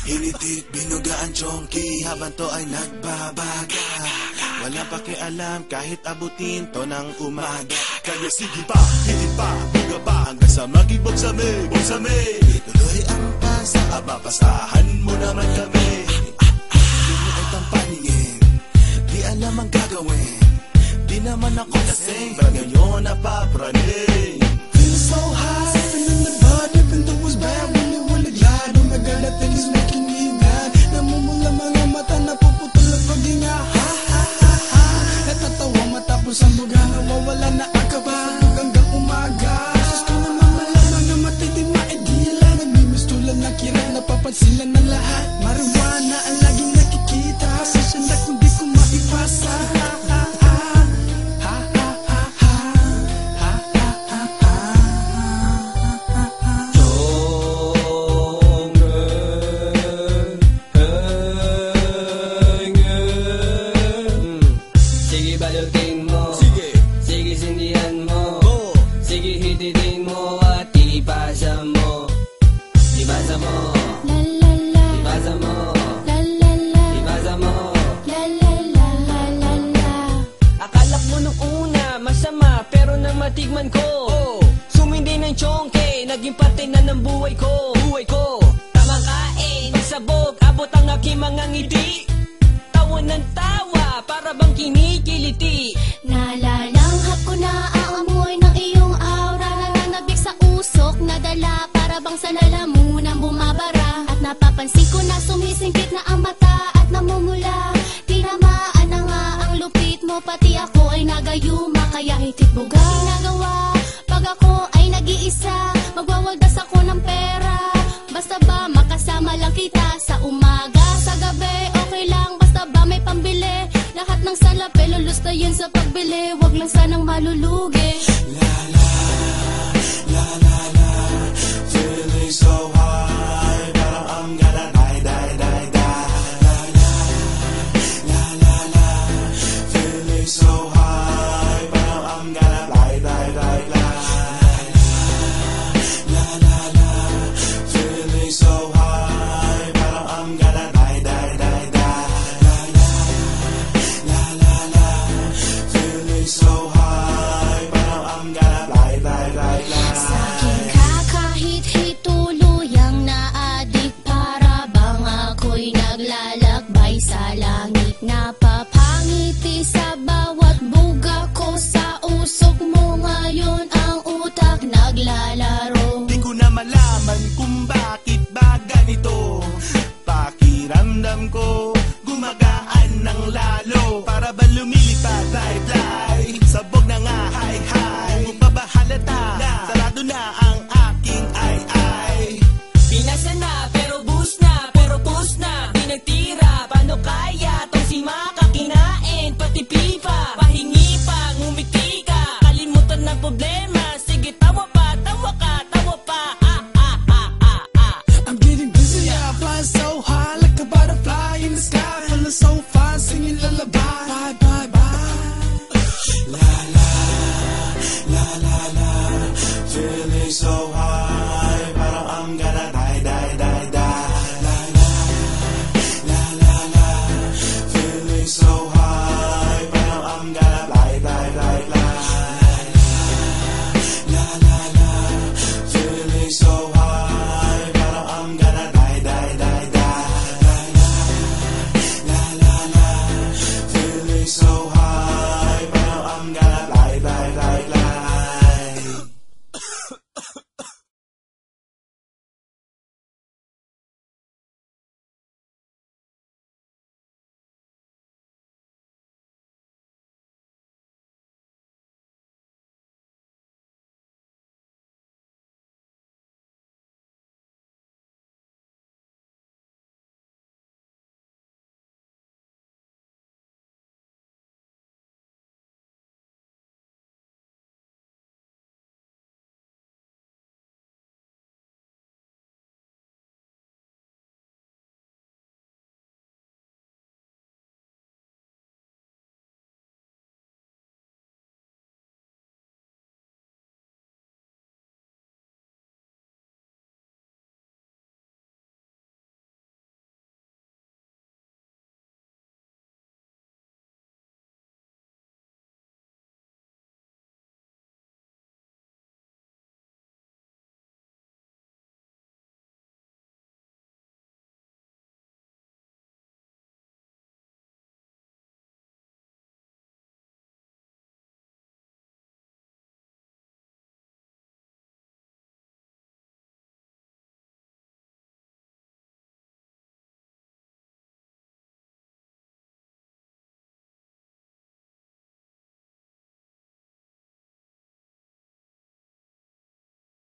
Hinitik, binugaan chonky habang to ay nagbabaga. Wala pakialam kahit abutin to ng umaga. Kaya sige pa, higit pa, buga pa hanggang sa makibogsame, bogsame. Tuloy ang pasa, abapasahan mo naman kami. Di mo ay tampaningin, di alam ang gagawin. Di naman ako lasing, pero ngayon napapraning. Feel so high, feeling the vibe, even though it's bad. When you wanna glide, oh my God, that thing is making me mad. Namumula mga mata, napuputol at paghinga. Ha ha ha ha, natatawa matapos ang buga. Nawawala na ang kaba, hanggang umaga. Gusto naman malaman na matindi maidila. Nagmimiss tulad na kirang napapansin lang ng lahat. Marijuana ang laging nakikita, pasensya na kung di ko maipasa. Balutin mo, sige sindihan mo, sige hititin mo at ipasa mo. Ipasa mo, ipasa mo, ipasa mo. Akala mo nung una masama, pero nang matigman ko, sumindi ng chonke, naging parte na ng buhay ko. Tamang kain, pagsabog, abot ang aking mga ngiti. Tawa ng tawa, para bang kinikiliti. Nalalanghap ko na ang amoy ng iyong aura. Nananabik sa usok na dala, para bang sa lalamunan bumabara. At napapansin ko na sumisingkit na ang mata at namumula. Tinamaan na nga ang lupit mo, pati ako ay nagayuma. Kaya hitit buga ginagawa pag ako ay nag-iisa. Magwawaldas ako ng pera, basta ba makasama lang kita. Sa umaga, sa gabi, okay lang, basta ba may pambili. Lahat ng salapi lulustayin sa pagbili, wag lang sanang malulugi.